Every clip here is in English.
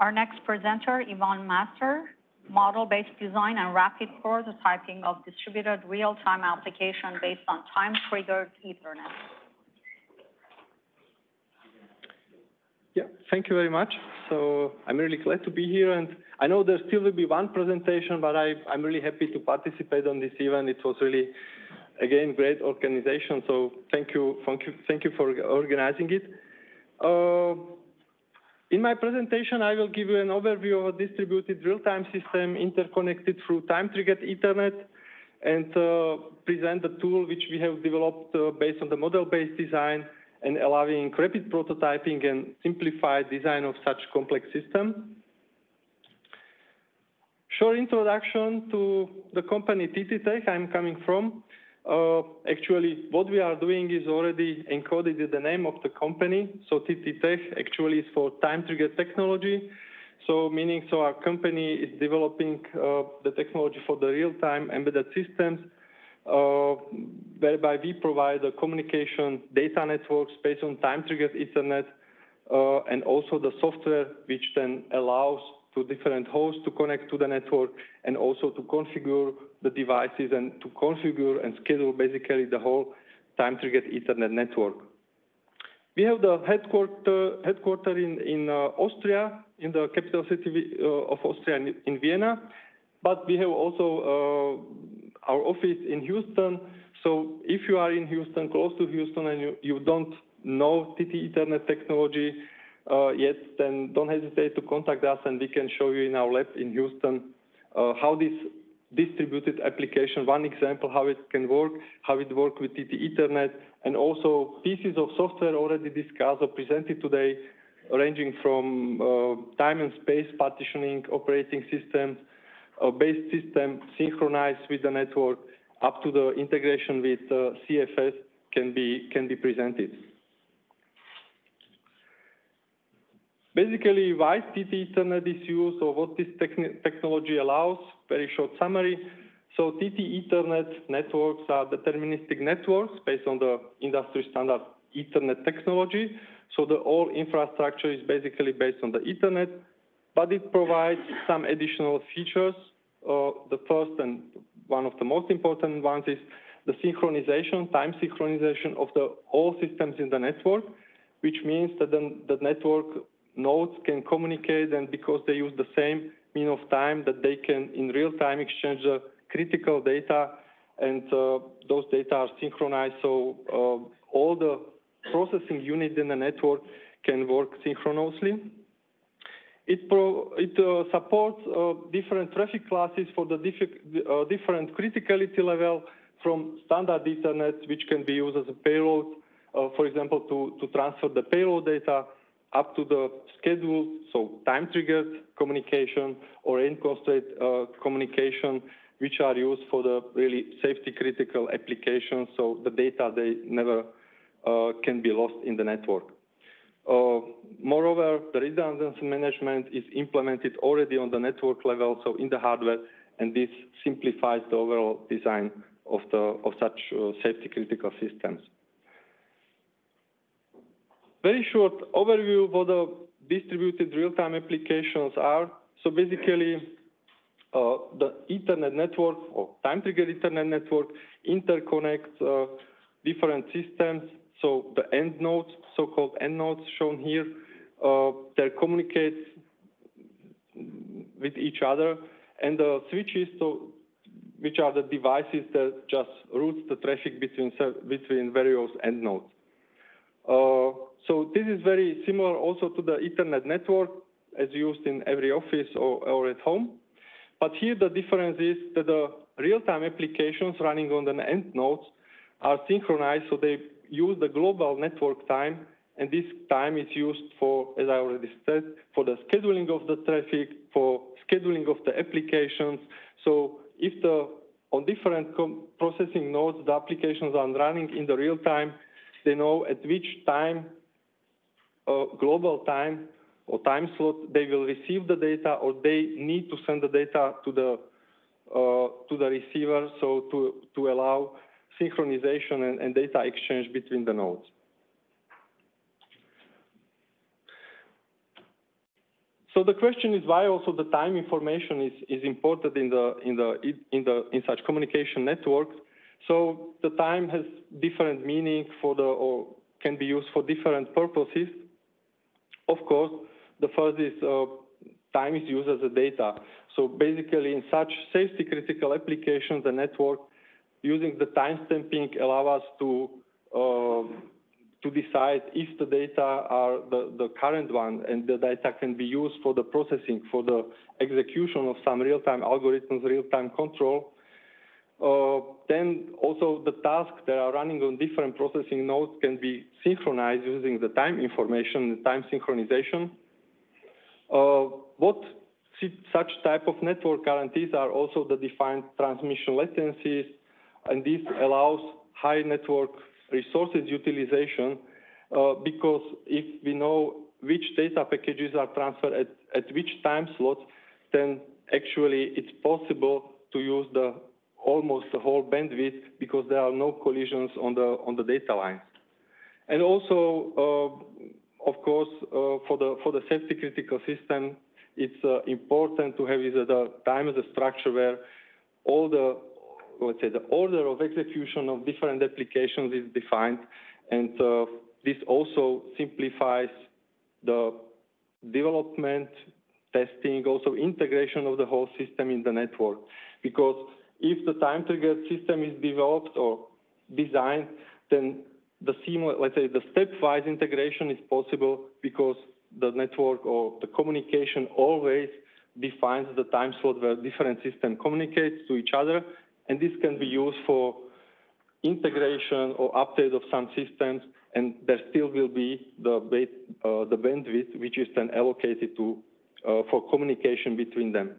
Our next presenter, Ivan Masar, model-based design and rapid prototyping of distributed real-time application based on time-triggered Ethernet. Yeah, thank you very much. So I'm really glad to be here, and I know there still will be one presentation, but I'm really happy to participate on this event. It was really, again, great organization. So thank you for organizing it. In my presentation, I will give you an overview of a distributed real-time system interconnected through time-triggered Ethernet, and present the tool which we have developed based on the model-based design and allowing rapid prototyping and simplified design of such complex system. Short introduction to the company TTTech I'm coming from. Actually, what we are doing is already encoded in the name of the company. So TTTech actually is for time-triggered technology. So meaning, so our company is developing the technology for the real-time embedded systems, whereby we provide a communication data networks based on time-triggered Ethernet, and also the software which then allows to different hosts to connect to the network, and also to configure the devices and to configure and schedule basically the whole time-triggered Ethernet network. We have the headquarter in Austria, in the capital city of Austria, in Vienna, but we have also our office in Houston. So if you are in Houston, close to Houston, and you don't know TT Ethernet technology yet, then don't hesitate to contact us, and we can show you in our lab in Houston how this distributed application, one example how it can work, how it works with TT Ethernet, and also pieces of software already discussed or presented today, ranging from time and space partitioning, operating systems, base system synchronized with the network, up to the integration with CFS can be presented. Basically, why TT Ethernet is used, or what this technology allows, very short summary. So TT Ethernet networks are deterministic networks based on the industry standard Ethernet technology. So the whole infrastructure is basically based on the Ethernet, but it provides some additional features. The first and one of the most important ones is the synchronization, time synchronization of all systems in the network, which means that then the network nodes can communicate, and because they use the same mean of time, that they can in real time exchange the critical data, and those data are synchronized, so all the processing units in the network can work synchronously. It supports different traffic classes for the different criticality level, from standard Ethernet, which can be used as a payload, for example, to transfer the payload data, up to the scheduled, so time-triggered communication or end-constrained communication, which are used for the really safety-critical applications, so the data, they never can be lost in the network. Moreover, the redundancy management is implemented already on the network level, so in the hardware, and this simplifies the overall design of such safety-critical systems. Very short overview of what the distributed real-time applications are. So basically, the Ethernet network, or time-triggered Ethernet network, interconnects different systems. So the end nodes, so-called end nodes shown here, they communicate with each other, and the switches, so which are the devices that just route the traffic between various end nodes. So this is very similar also to the Ethernet network as used in every office or at home. But here the difference is that the real-time applications running on the end nodes are synchronized, so they use the global network time, and this time is used for, as I already said, for the scheduling of the traffic, for scheduling of the applications. So if on different processing nodes, the applications are running in the real time, they know at which time, global time or time slot, they will receive the data, or they need to send the data to the receiver, so to allow synchronization and data exchange between the nodes. So the question is why also the time information is important in such communication networks. So the time has different meaning or can be used for different purposes. Of course, the first is time is used as a data. So basically, in such safety critical applications, the network using the time stamping allow us to decide if the data are the current one, and the data can be used for the processing, for the execution of some real-time algorithms, real-time control. Then also the tasks that are running on different processing nodes can be synchronized using the time information, the time synchronization. What such type of network guarantees are also the defined transmission latencies, and this allows high network resources utilization because if we know which data packages are transferred at which time slots, then actually it's possible to use almost the whole bandwidth because there are no collisions on the data lines. And also, of course, for the safety critical system, it's important to have the time as a structure where all the, let's say, the order of execution of different applications is defined, and this also simplifies the development, testing, also integration of the whole system in the network. Because if the time-triggered system is developed or designed, then the seamless, let's say, the stepwise integration is possible because the network or the communication always defines the time slot where different systems communicate to each other, and this can be used for integration or update of some systems, and there still will be the bandwidth which is then allocated to for communication between them.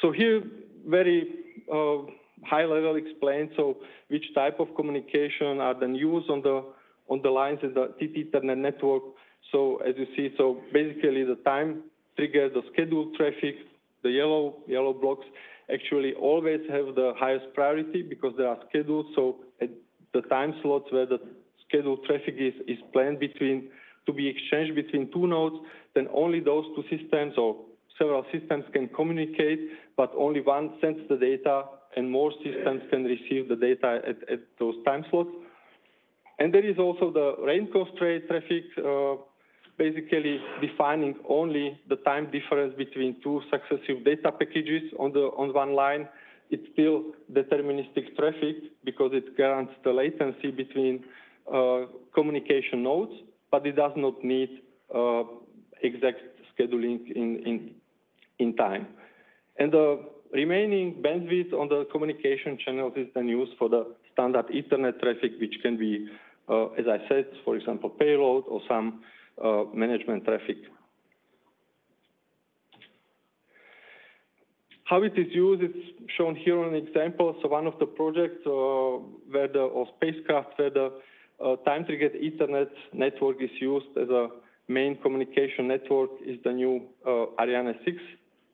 So here, very high level explained, so which type of communication are then used on the lines in the TTTech network. So as you see, so basically the time trigger, the scheduled traffic, the yellow blocks actually always have the highest priority because they are scheduled. So at the time slots where the scheduled traffic is planned to be exchanged between two nodes, then only those two systems or several systems can communicate, but only one sends the data and more systems can receive the data at those time slots. And there is also the range constraint traffic, basically defining only the time difference between two successive data packages on one line. It's still deterministic traffic because it guarantees the latency between communication nodes, but it does not need exact scheduling in time. And the remaining bandwidth on the communication channels is then used for the standard Ethernet traffic, which can be, as I said, for example, payload or some management traffic. How it is used, it's shown here on an example. So one of the projects or spacecraft where the time-triggered Ethernet network is used as a main communication network is the new Ariane 6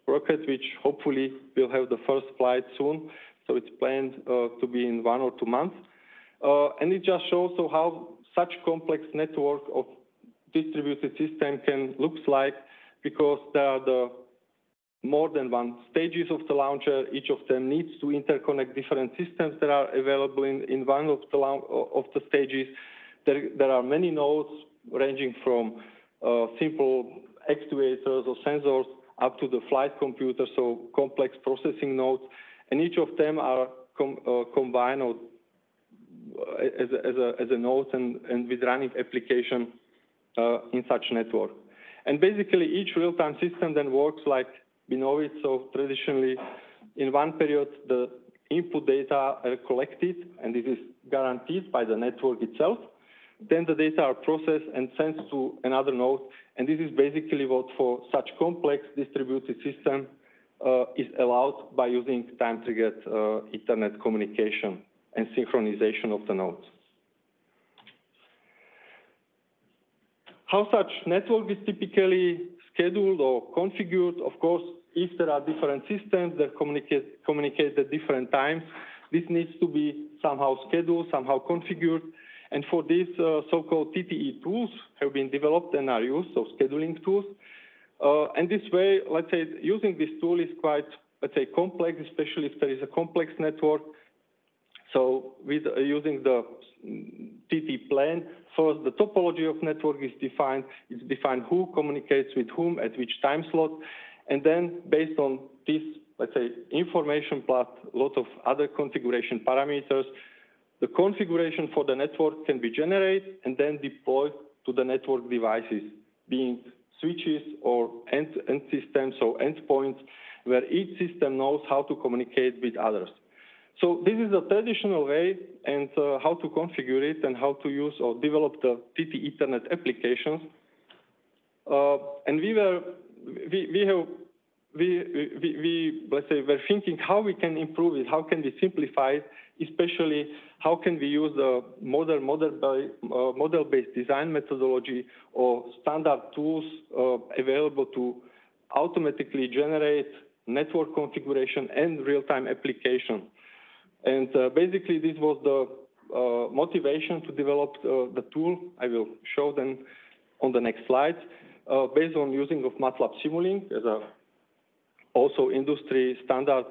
rocket, which hopefully will have the first flight soon. So it's planned to be in 1 or 2 months. And it just shows how such complex network of distributed system can looks like, because there are more than one stages of the launcher. Each of them needs to interconnect different systems that are available in one of the stages. There are many nodes ranging from simple actuators or sensors up to the flight computer, so complex processing nodes, and each of them are combined as a node and with running application in such network. And basically each real-time system then works like we know it. So traditionally in one period the input data are collected, and this is guaranteed by the network itself. Then the data are processed and sent to another node, and this is basically what for such complex distributed system is allowed by using time-triggered Ethernet communication and synchronization of the nodes. How such network is typically scheduled or configured? Of course, if there are different systems that communicate at different times, this needs to be somehow scheduled, somehow configured. And for these so-called TTE tools have been developed and are used, so scheduling tools. And this way, let's say, using this tool is quite, let's say, complex, especially if there is a complex network. So with using the TT plan, first the topology of network is defined. It's defined who communicates with whom at which time slot. And then based on this, let's say, information plus a lot of other configuration parameters, the configuration for the network can be generated and then deployed to the network devices, being switches or end systems, so endpoints, where each system knows how to communicate with others. So this is a traditional way and how to configure it and how to use or develop the TT Ethernet applications. And let's say, we're thinking how we can improve it, how can we simplify it, especially how can we use the model-based design methodology or standard tools available to automatically generate network configuration and real-time application. And basically, this was the motivation to develop the tool. I will show them on the next slide, based on using of MATLAB Simulink as a also industry standard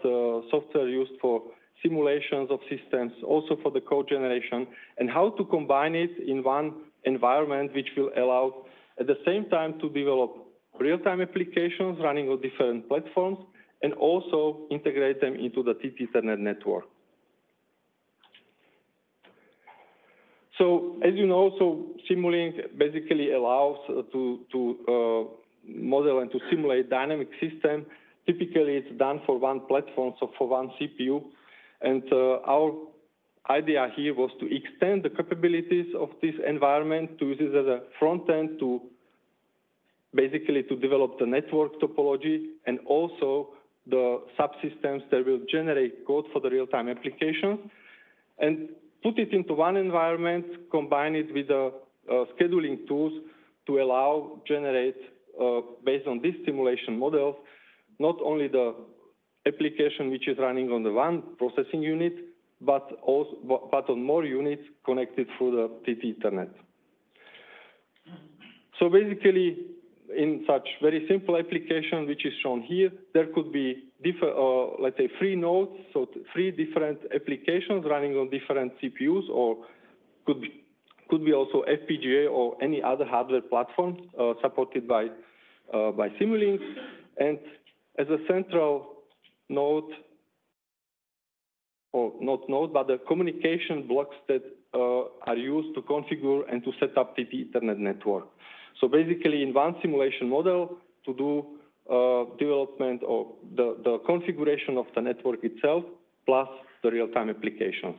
software used for simulations of systems, also for the code generation, and how to combine it in one environment which will allow at the same time to develop real-time applications running on different platforms and also integrate them into the TT Ethernet network. So as you know, so Simulink basically allows to model and to simulate dynamic system. Typically, it's done for one platform, so for one CPU. And our idea here was to extend the capabilities of this environment, to use it as a front end to basically to develop the network topology and also the subsystems that will generate code for the real-time applications, and put it into one environment, combine it with the scheduling tools to allow generate, based on these simulation models, not only the application which is running on the one processing unit, but on more units connected through the TT Ethernet. So basically, in such very simple application, which is shown here, there could be let's say 3 nodes, so 3 different applications running on different CPUs, or could be also FPGA or any other hardware platform supported by Simulink. And as a central node, or not node, but the communication blocks that are used to configure and to set up TT Ethernet network. So basically, in one simulation model, to do development of the configuration of the network itself, plus the real-time applications.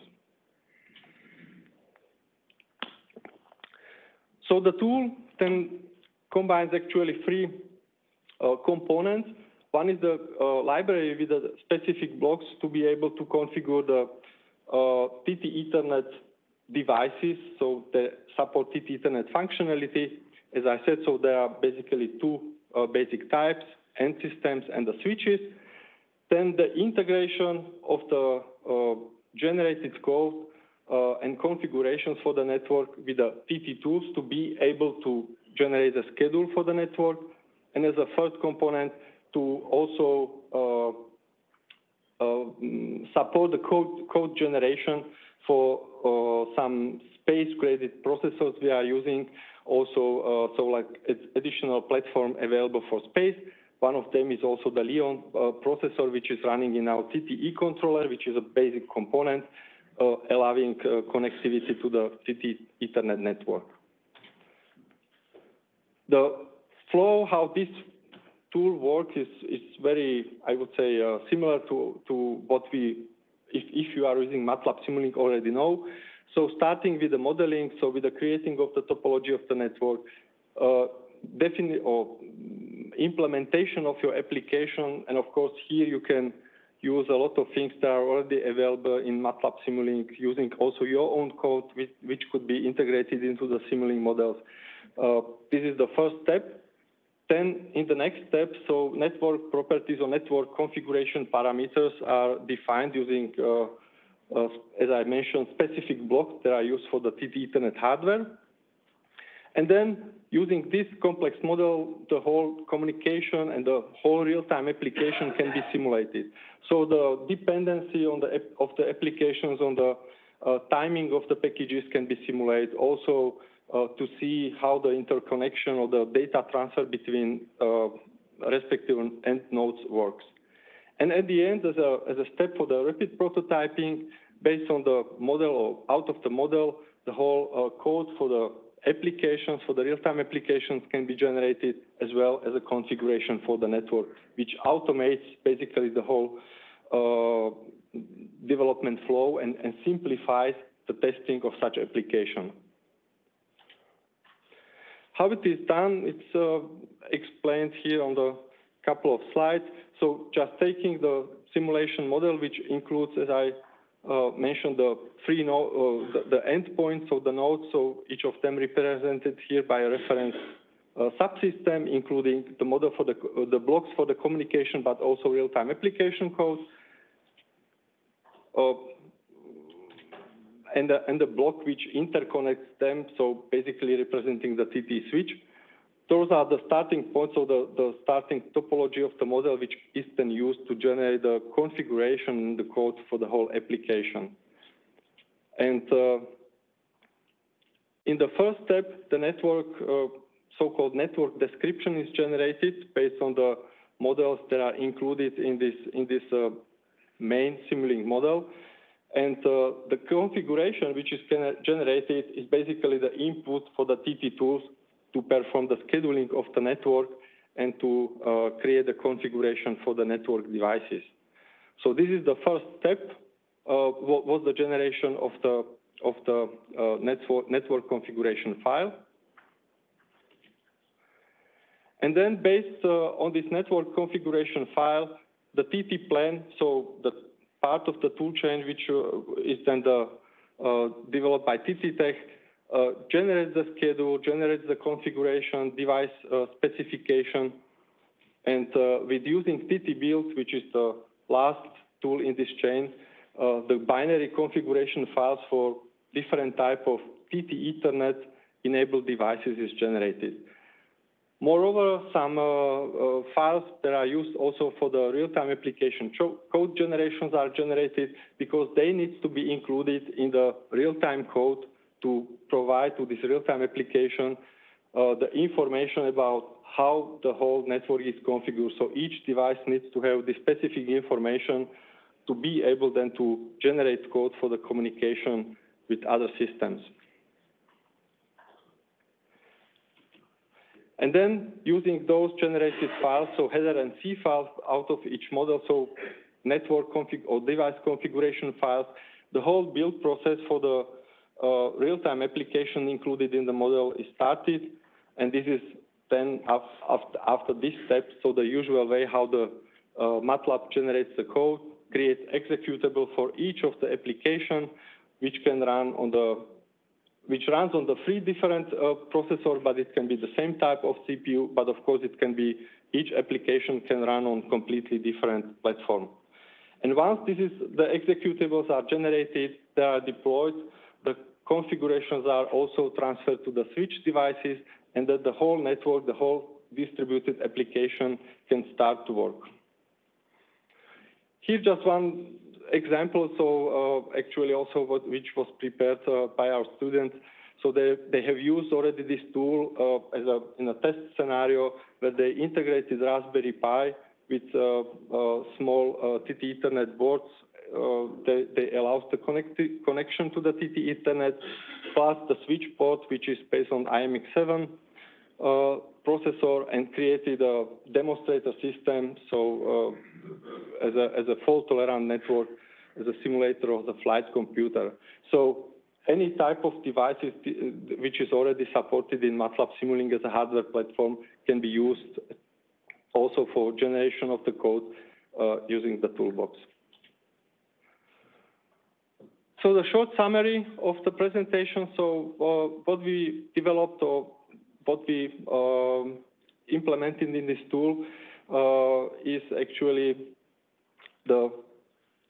So the tool then combines actually 3 components. One is the library with the specific blocks to be able to configure the TT Ethernet devices, so they support TT Ethernet functionality. As I said, so there are basically 2 basic types, end systems and the switches. Then the integration of the generated code and configurations for the network with the TT tools to be able to generate a schedule for the network. And as a third component, to also support the code generation for some space-graded processors we are using. Also, so like additional platform available for space. One of them is also the Leon processor, which is running in our TTE controller, which is a basic component allowing connectivity to the TT Ethernet network. The flow, how this tool works is very, I would say, similar to what we, if you are using MATLAB Simulink, already know. So starting with the modeling, so with the creating of the topology of the network, definitely or implementation of your application, and of course here you can use a lot of things that are already available in MATLAB Simulink, using also your own code, which could be integrated into the Simulink models. This is the first step. Then in the next step, so network properties or network configuration parameters are defined using as I mentioned, specific blocks that are used for the TT Ethernet hardware. And then using this complex model, the whole communication and the whole real-time application can be simulated. So the dependency on of the applications on the timing of the packages can be simulated. Also to see how the interconnection or the data transfer between respective end nodes works. And at the end, as a step for the rapid prototyping, based on the model or out of the model, the whole code for the applications, for the real-time applications can be generated, as well as a configuration for the network, which automates basically the whole development flow and simplifies the testing of such application. How it is done, it's explained here on the couple of slides. So just taking the simulation model, which includes, as I mentioned, the three the endpoints of the nodes, so each of them represented here by a reference subsystem, including the model for the blocks for the communication, but also real-time application code, and the block which interconnects them, so basically representing the TT switch. Those are the starting points, or the starting topology of the model, which is then used to generate the configuration in the code for the whole application. And in the first step, the network, so-called network description is generated based on the models that are included in this main Simulink model. And the configuration which is generated is basically the input for the TT tools to perform the scheduling of the network and to create a configuration for the network devices. So this is the first step, was the generation of the network configuration file. And then based on this network configuration file, the TT plan, so the part of the toolchain which is then developed by TTTech, generates the schedule, generates the configuration, device specification, and with using TT build, which is the last tool in this chain, the binary configuration files for different type of TT Ethernet enabled devices is generated. Moreover, some files that are used also for the real-time application code generations are generated because they need to be included in the real-time code to provide to this real-time application the information about how the whole network is configured. So each device needs to have the specific information to be able then to generate code for the communication with other systems. And then using those generated files, so header and C files out of each model, so network config or device configuration files, the whole build process for the real-time application included in the model is started, and this is then after this step, so the usual way how the MATLAB generates the code, creates executable for each of the application, which can run on which runs on the three different processors, but it can be the same type of CPU, but of course it can be, each application can run on completely different platform. And once the executables are generated, they are deployed, the configurations are also transferred to the switch devices, and that the whole network, the whole distributed application can start to work. Here just one example, so actually also which was prepared by our students. So they have used already this tool in a test scenario where they integrated Raspberry Pi with small TT Ethernet boards. They allow the connection to the TT Ethernet, plus the switch port, which is based on IMX7 processor, and created a demonstrator system. So as a fault-tolerant network, as a simulator of the flight computer. So any type of devices which is already supported in MATLAB Simulink as a hardware platform can be used also for generation of the code using the toolbox. So the short summary of the presentation, so what we developed or what we implemented in this tool is actually the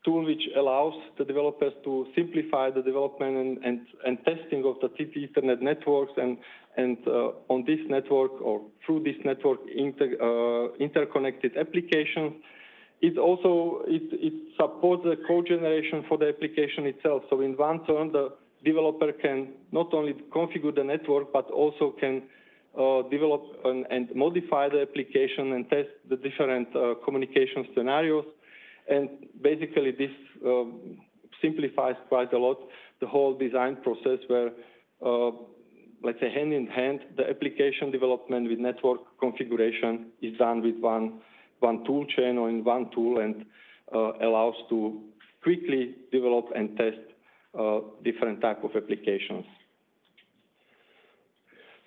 tool which allows the developers to simplify the development and testing of the TT Ethernet networks and on this network or through this network interconnected applications. It supports the code generation for the application itself. So in one turn, the developer can not only configure the network, but also can develop and modify the application and test the different communication scenarios. And basically, this simplifies quite a lot the whole design process where, let's say, hand in hand, the application development with network configuration is done with one tool chain or in one tool and allows to quickly develop and test different type of applications.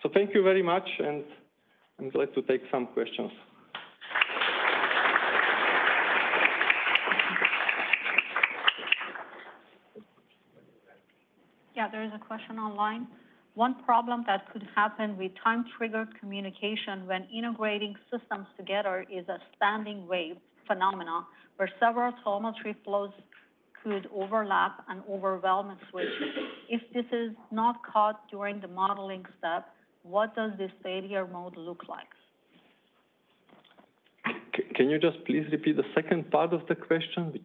So thank you very much, and I'm glad to take some questions. Yeah, there is a question online. One problem that could happen with time-triggered communication when integrating systems together is a standing wave phenomena where several telemetry flows could overlap and overwhelm a switch. If this is not caught during the modeling step, what does this failure mode look like? Can you just please repeat the second part of the question?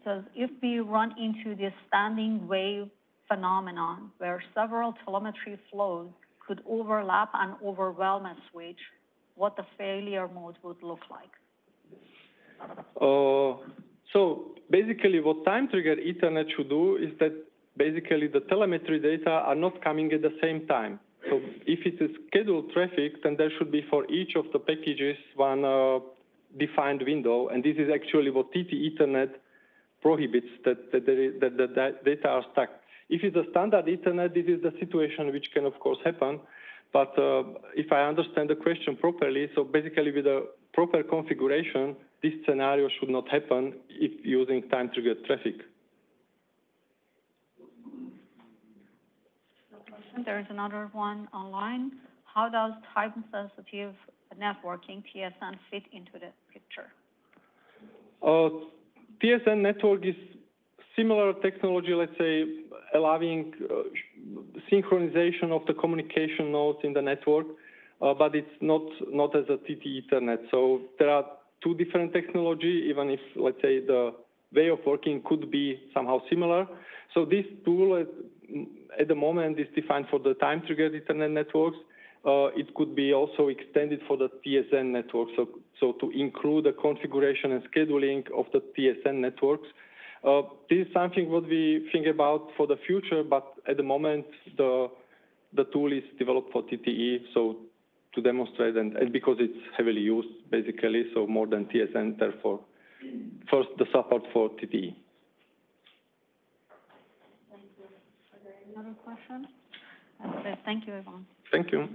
Says if we run into this standing wave phenomenon where several telemetry flows could overlap and overwhelm a switch, what the failure mode would look like? So basically what time-triggered Ethernet should do is that basically the telemetry data are not coming at the same time. So if it is scheduled traffic, then there should be for each of the packages one defined window, and this is actually what TT Ethernet prohibits, that the data are stuck. If it's a standard Ethernet, this is the situation which can of course happen, but if I understand the question properly, so basically with a proper configuration, this scenario should not happen if using time-triggered traffic. There is another one online. How does time-sensitive networking, TSN, fit into the picture? TSN network is similar technology, let's say, allowing synchronization of the communication nodes in the network, but it's not as a TT Ethernet. So there are two different technology, even if, let's say, the way of working could be somehow similar. So this tool at the moment is defined for the time-triggered Ethernet networks. It could be also extended for the TSN network, so to include the configuration and scheduling of the TSN networks. This is something what we think about for the future, but at the moment, the tool is developed for TTE, so to demonstrate, and because it's heavily used, basically, so more than TSN, therefore, first the support for TTE. Thank you. Are there any other questions? Thank you, Ivan. Thank you.